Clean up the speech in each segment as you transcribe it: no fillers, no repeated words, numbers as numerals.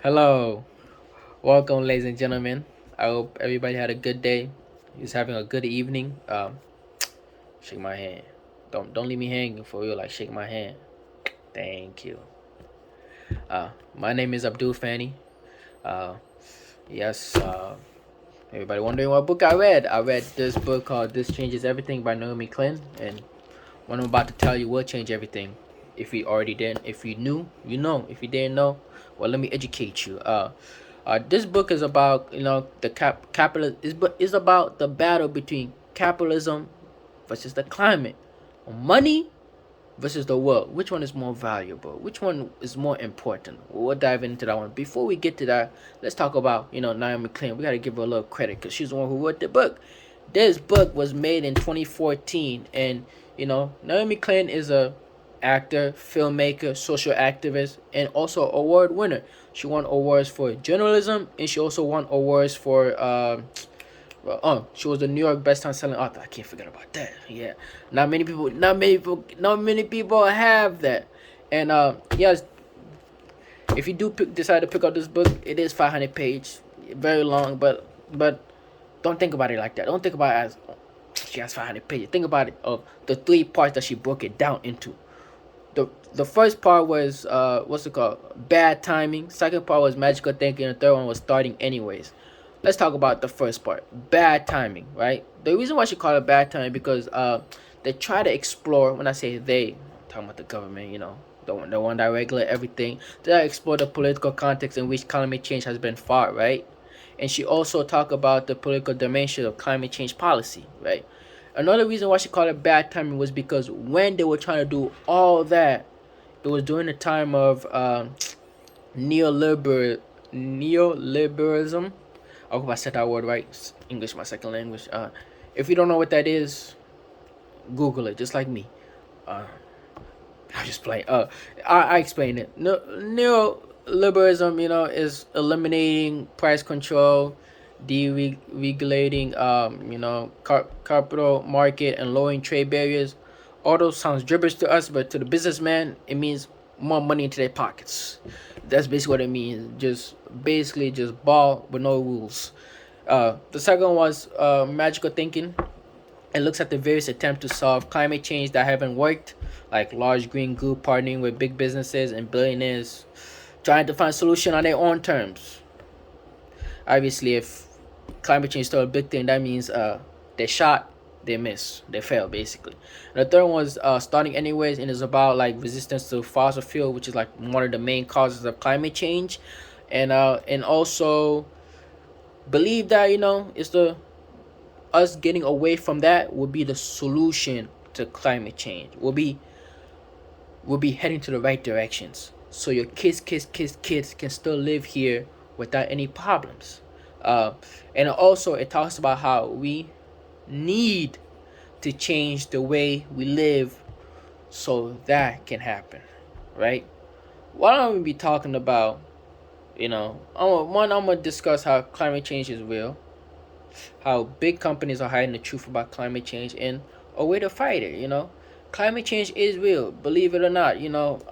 Hello, welcome, ladies and gentlemen. I hope everybody had a good day. Is having a good evening. Shake my hand. Don't leave me hanging for real. Like shake my hand. Thank you. My name is Abdul Fanny. Uh, yes. Everybody wondering what book I read? I read this book called "This Changes Everything" by Naomi Klein, and what I'm about to tell you will change everything. If you already didn't, if you knew, you know. If you didn't know, well, let me educate you. This book is about the capital is about the battle between capitalism versus the climate, money versus the world. Which one is more valuable? Which one is more important? We'll dive into that one. Before we get to that, let's talk about Naomi Klein. We got to give her a little credit because she's the one who wrote the book. This book was made in 2014, and Naomi Klein is a actor, filmmaker, social activist, and also award winner. She won awards for journalism, and she also won awards for she was the New York best-time selling author. I can't forget about that. Yeah, not many people have that. And yes, if you do decide to pick up this book, it is 500 page, very long, but don't think about it like that. Don't think about it as she has 500 pages. Think about it of the three parts that she broke it down into. The first part was what's it called? Bad timing. Second part was magical thinking. And the third one was starting anyways. Let's talk about the first part. Bad timing, right? The reason why she called it bad timing because they try to explore. When I say they, I'm talking about the government. The one that regulate everything. They explore the political context in which climate change has been fought, right? And she also talked about the political dimension of climate change policy, right? Another reason why she called it bad timing was because when they were trying to do all that, it was during the time of neoliberal neoliberalism. I hope I said that word right. English, my second language. If you don't know what that is, Google it, just like me. Uh, I'm just playing. I explain it. No, neoliberalism, is eliminating price control, deregulating, capital market, and lowering trade barriers. All those sounds gibberish to us, but to the businessman, it means more money into their pockets. That's basically what it means. Just basically just ball with no rules. The second was magical thinking. It looks at the various attempts to solve climate change that haven't worked, like large green group partnering with big businesses and billionaires, trying to find a solution on their own terms. Obviously, if climate change is still a big thing, that means they shot, they miss, they fail basically. And the third one was starting anyways, and it's about like resistance to fossil fuel, which is like one of the main causes of climate change, and also believe that it's the us getting away from that will be the solution to climate change. We'll be heading to the right directions. So your kids can still live here without any problems. Uh, and also it talks about how we need to change the way we live so that can happen, right? Why don't we be talking about, I'm gonna discuss how climate change is real, how big companies are hiding the truth about climate change, and a way to fight it. Climate change is real, believe it or not.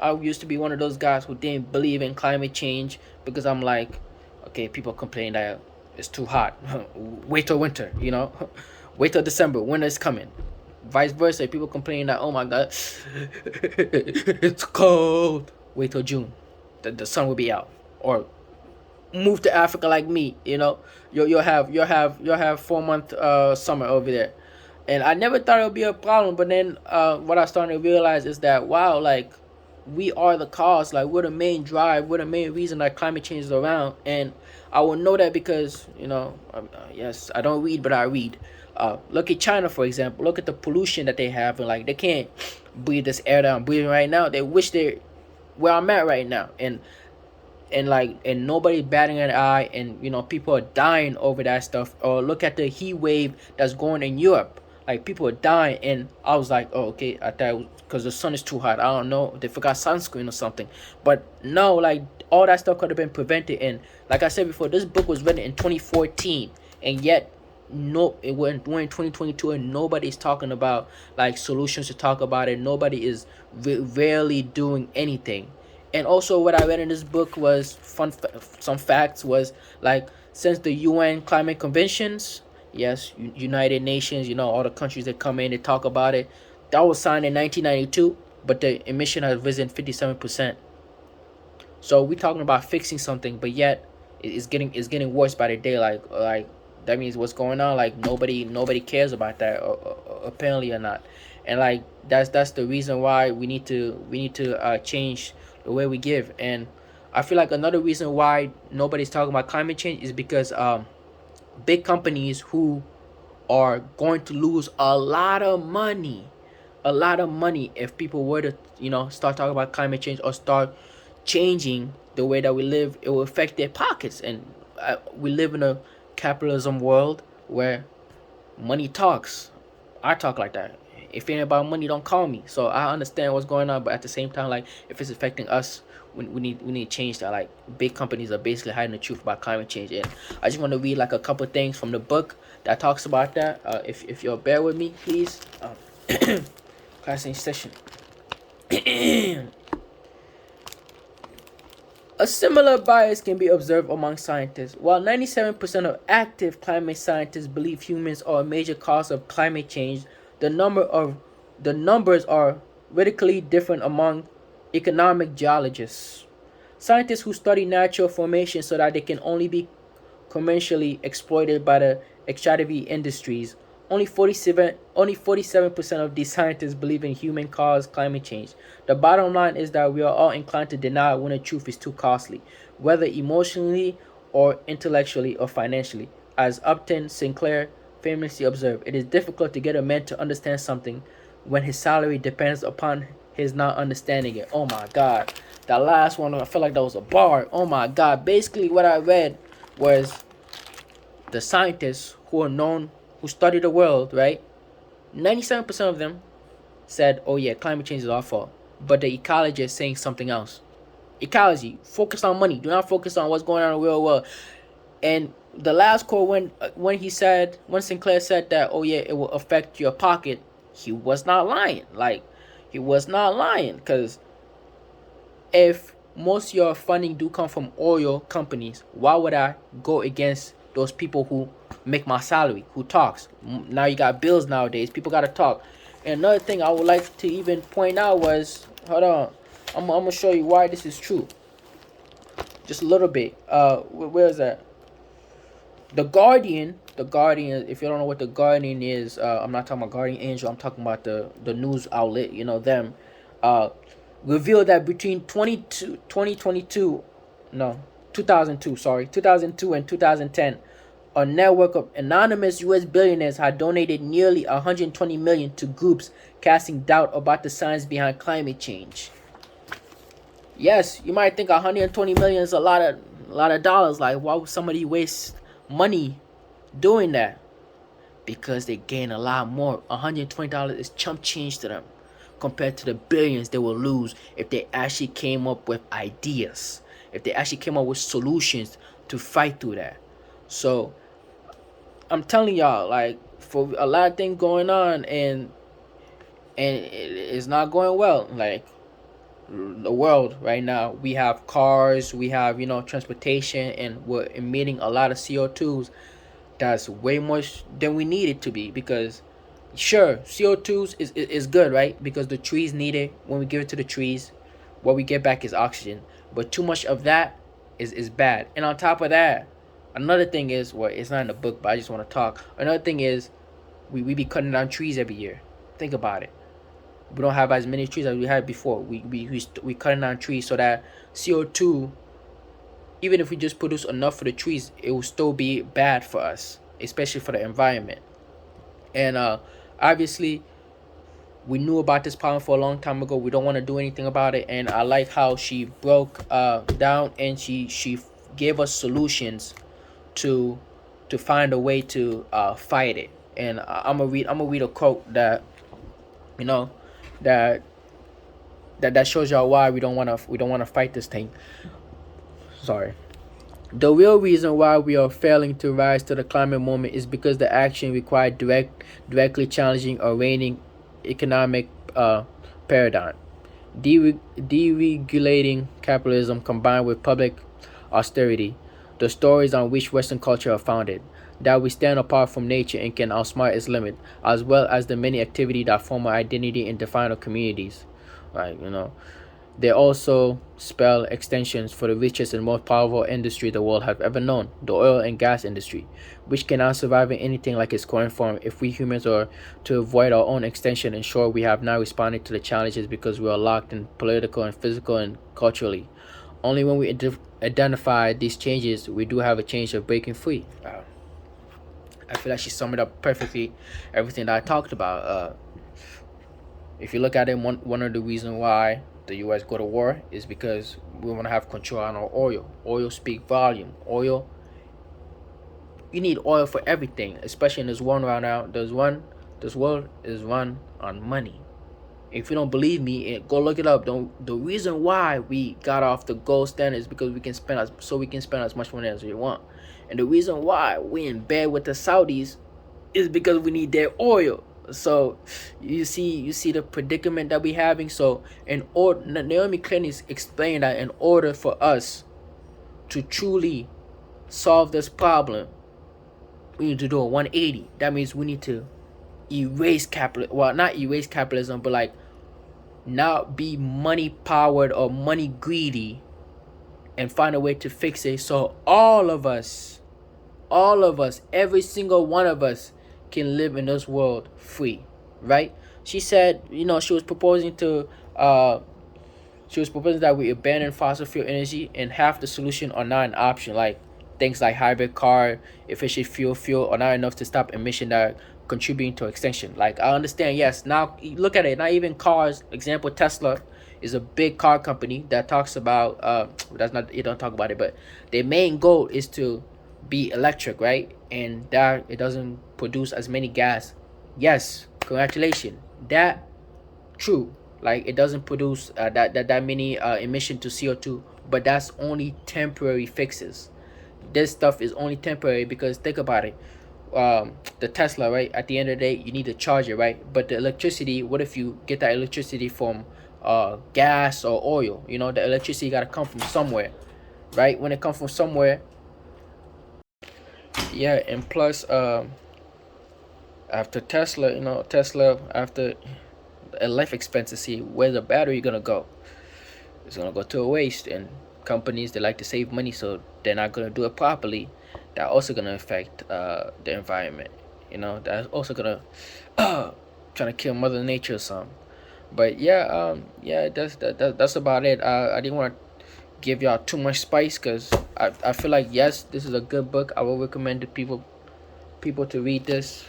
I used to be one of those guys who didn't believe in climate change because I'm like, okay, people complain that it's too hot. Wait till winter. Wait till December. Winter is coming. Vice versa, people complain that, oh my god, it's cold. Wait till June, the sun will be out. Or move to Africa like me. You'll have 4 month summer over there, and I never thought it would be a problem. But then what I started to realize is that wow, like we are the cause, like we're the main drive, we're the main reason that climate change is around, and I will know that because yes, I don't read, but I read. Look at China, for example. Look at the pollution that they have, and like they can't breathe this air that I'm breathing right now. They wish they where I'm at right now, and nobody batting an eye, and people are dying over that stuff. Or look at the heat wave that's going in Europe, like people are dying, and I was like, oh, okay, I thought because the sun is too hot, I don't know, they forgot sunscreen or something. But no, like all that stuff could have been prevented. And like I said before, this book was written in 2014, and yet no, we're in 2022, and nobody's talking about like solutions to talk about it. Nobody is rarely doing anything. And also, what I read in this book was some facts was like, since the UN climate conventions, yes, United Nations, all the countries that come in, they talk about it. That was signed in 1992, but the emission has risen 57%. So we talking about fixing something, but yet it's getting worse by the day. Like that means what's going on. Like nobody cares about that, apparently or not. And like that's the reason why we need to change the way we give. And I feel like another reason why nobody's talking about climate change is because big companies who are going to lose a lot of money if people were to start talking about climate change or start changing the way that we live. It will affect their pockets. And we live in a capitalism world where money talks. I talk like that. If it ain't about money, don't call me. So I understand what's going on, but at the same time, like, if it's affecting us, we need to change that. Like, big companies are basically hiding the truth about climate change. And I just want to read like a couple things from the book that talks about that. If you'll bear with me, please. Class session. A similar bias can be observed among scientists. While 97% of active climate scientists believe humans are a major cause of climate change, the numbers are radically different among economic geologists. Scientists who study natural formation so that they can only be commercially exploited by the extractive industries. Only 47% of these scientists believe in human caused climate change. The bottom line is that we are all inclined to deny when the truth is too costly, whether emotionally or intellectually or financially. As Upton Sinclair famously observed, it is difficult to get a man to understand something when his salary depends upon his not understanding it. Oh my god. That last one, I felt like that was a bar. Oh my god. Basically, what I read was the scientists who are known, who study the world, right? 97% of them said, oh yeah, climate change is our fault. But the ecology is saying something else. Ecology, focus on money. Do not focus on what's going on in the real world. And the last quote, when Sinclair said that, oh yeah, it will affect your pocket, he was not lying. Like, he was not lying. Because if most of your funding do come from oil companies, why would I go against those people who make my salary, who talks? Now you got bills nowadays. People got to talk. And another thing I would like to even point out was, hold on, I'm gonna show you why this is true. Just a little bit. Where is that? The Guardian. The Guardian. If you don't know what the Guardian is, I'm not talking about Guardian Angel. I'm talking about the news outlet. You know them. Revealed that between 2022, no, 2002, sorry, 2002 and 2010, a network of anonymous U.S. billionaires had donated nearly 120 million to groups casting doubt about the science behind climate change. Yes, you might think 120 million is a lot of dollars. Like, why would somebody waste money doing that? Because they gain a lot more. $120 is chump change to them compared to the billions they will lose if they actually came up with ideas, if they actually came up with solutions to fight through that. So I'm telling y'all, like, for a lot of things going on, and it's not going well. Like, the world right now, we have cars, we have transportation, and we're emitting a lot of CO2s. That's way much than we need it to be. Because sure, CO2s is good, right? Because the trees need it. When we give it to the trees, what we get back is oxygen. But too much of that is bad. And on top of that, another thing is, well, it's not in the book, but I just want to talk. Another thing is, we be cutting down trees every year. Think about it. We don't have as many trees as we had before. We cutting down trees so that CO2, even if we just produce enough for the trees, it will still be bad for us, especially for the environment. And obviously, we knew about this problem for a long time ago. We don't want to do anything about it. And I like how she broke down, and she gave us solutions to find a way to fight it. And I'm gonna read a quote that that shows y'all why we don't want to fight this thing. Sorry. The real reason why we are failing to rise to the climate moment is because the action required directly challenging a reigning economic paradigm. Deregulating capitalism combined with public austerity, the stories on which Western culture are founded, that we stand apart from nature and can outsmart its limit, as well as the many activities that form our identity and define our communities. Right, you know. They also spell extensions for the richest and most powerful industry the world has ever known, the oil and gas industry, which cannot survive in anything like its current form if we humans are to avoid our own extinction. Ensure we have not responded to the challenges because we are locked in political and physical and culturally. Only when we identify these changes, we do have a chance of breaking free. I feel like she summed it up perfectly, everything that I talked about. If you look at it, one of the reasons why the U.S. go to war is because we want to have control on our oil. Oil speak volume. Oil, you need oil for everything, especially in this one right now. This world is run on money. If you don't believe me, go look it up. The reason why we got off the gold standard is because we can spend as much money as we want, and the reason why we in bed with the Saudis is because we need their oil. So you see the predicament that we having. So in order, Naomi Klein is explaining that in order for us to truly solve this problem, we need to do a 180. That means we need to erase capital. Well, not erase capitalism, but like not be money powered or money greedy, and find a way to fix it. So all of us, every single one of us, can live in this world free, right? She said, she was proposing that we abandon fossil fuel energy, and half the solution are not an option. Like things like hybrid car, efficient fuel are not enough to stop emission that are contributing to extinction. Like I understand, yes. Now look at it. Not even cars. Example, Tesla is a big car company that talks about that's not, you don't talk about it, but their main goal is to be electric, right? And that it doesn't produce as many gas. Yes, congratulations. That true. Like it doesn't produce that many emission to CO2, but that's only temporary fixes. This stuff is only temporary because think about it. The Tesla, right? At the end of the day, you need to charge it, right? But the electricity, what if you get that electricity from gas or oil? The electricity got to come from somewhere, right? When it comes from somewhere, yeah. And plus, after Tesla, Tesla after a life expectancy, where's the battery gonna go? It's gonna go to a waste, and companies, they like to save money, so they're not gonna do it properly. That also gonna affect the environment. That's also gonna trying to kill Mother Nature or something. But yeah, yeah, that's about it. I didn't want to give y'all too much spice because I feel like, yes, this is a good book. I will recommend to people to read this.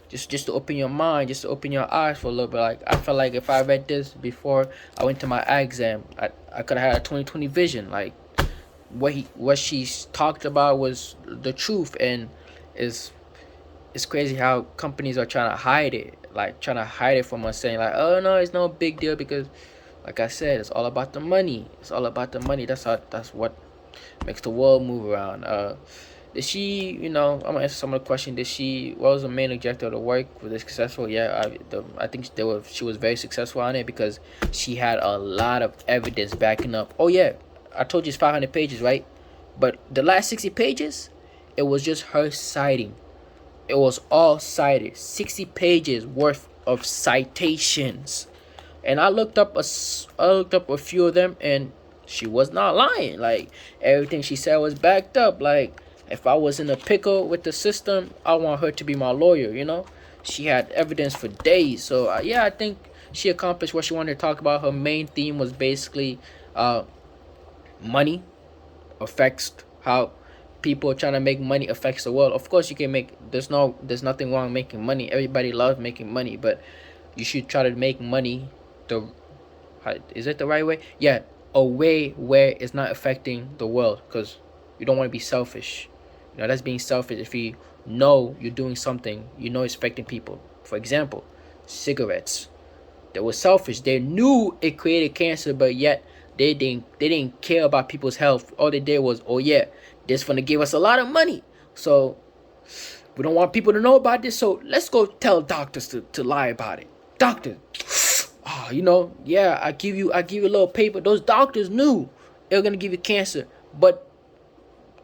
Just to open your mind, just to open your eyes for a little bit. Like I felt like if I read this before I went to my exam, I could have had a 20/20 vision. Like what she talked about was the truth, and it's crazy how companies are trying to hide it, like trying to hide it from us, saying like, oh no, it's no big deal because, like I said, it's all about the money. It's all about the money. That's what makes the world move around. Did she, I'm gonna answer some of the question. What was the main objective of the work? Was it successful? Yeah, I think she was very successful on it because she had a lot of evidence backing up. Oh yeah, I told you it's 500 pages, right? But the last 60 pages, it was just her citing. It was all cited. 60 pages worth of citations. And I looked up a few of them, and she was not lying. Like everything she said was backed up. Like if I was in a pickle with the system, I want her to be my lawyer. She had evidence for days. So yeah, I think she accomplished what she wanted to talk about. Her main theme was basically money affects how people trying to make money affects the world. Of course, you can make. There's nothing wrong making money. Everybody loves making money, but you should try to make money is it the right way? Yeah, a way where it's not affecting the world, because you don't want to be selfish. That's being selfish. If you know you're doing something, it's affecting people. For example, cigarettes. They were selfish. They knew it created cancer, but yet they didn't care about people's health. All they did was, oh yeah, this gonna give us a lot of money. So we don't want people to know about this. So let's go tell doctors to lie about it. Doctor, oh, yeah, I give you a little paper. Those doctors knew they were gonna give you cancer, but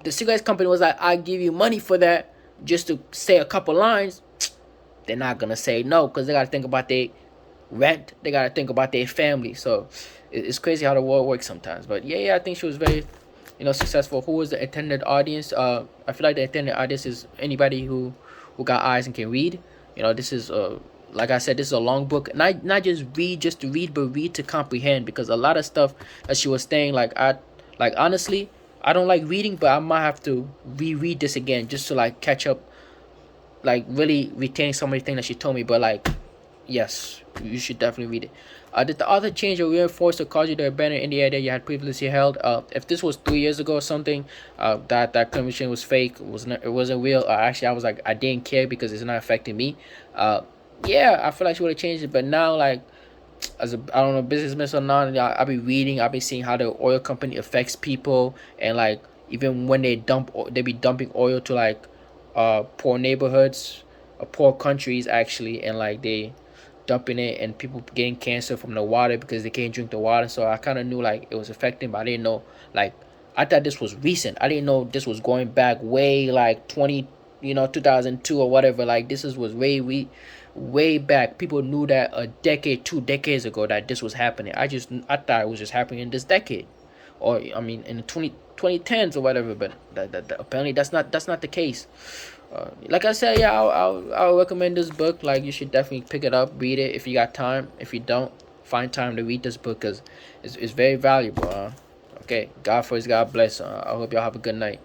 the cigarette company was like, I give you money for that just to say a couple lines. They're not gonna say no because they gotta think about their rent. They gotta think about their family. So it's crazy how the world works sometimes. But yeah, I think she was very, successful. Who was the intended audience? I feel like the intended audience is anybody who got eyes and can read. This is like I said, this is a long book. Not just read just to read, but read to comprehend. Because a lot of stuff that she was saying, like honestly, I don't like reading, but I might have to reread this again just to like catch up, like really retain some of the things that she told me. But like, yes, you should definitely read it. Did the author change or reinforce or cause you to abandon any idea you had previously held? If this was 3 years ago or something, that conversation was fake, it wasn't real. Actually, I was like, I didn't care because it's not affecting me. Yeah, I feel like she would have changed it, but now like, as a, I don't know, businessman or not, I be reading, I be seeing how the oil company affects people, and like even when they be dumping oil to like poor neighborhoods, poor countries actually, and like they dumping it and people getting cancer from the water because they can't drink the water. So I kind of knew like it was affecting, but I didn't know like, I thought this was recent. I didn't know this was going back way like 2002 or whatever. Like was way back. People knew that a decade, 2 decades ago that this was happening. I thought it was just happening in this decade, or I mean in the 2010s or whatever. But that apparently that's not the case. Like I said, yeah, I'll recommend this book. Like you should definitely pick it up, read it if you got time. If you don't, find time to read this book because it's very valuable. Okay, God first, God bless. I hope y'all have a good night.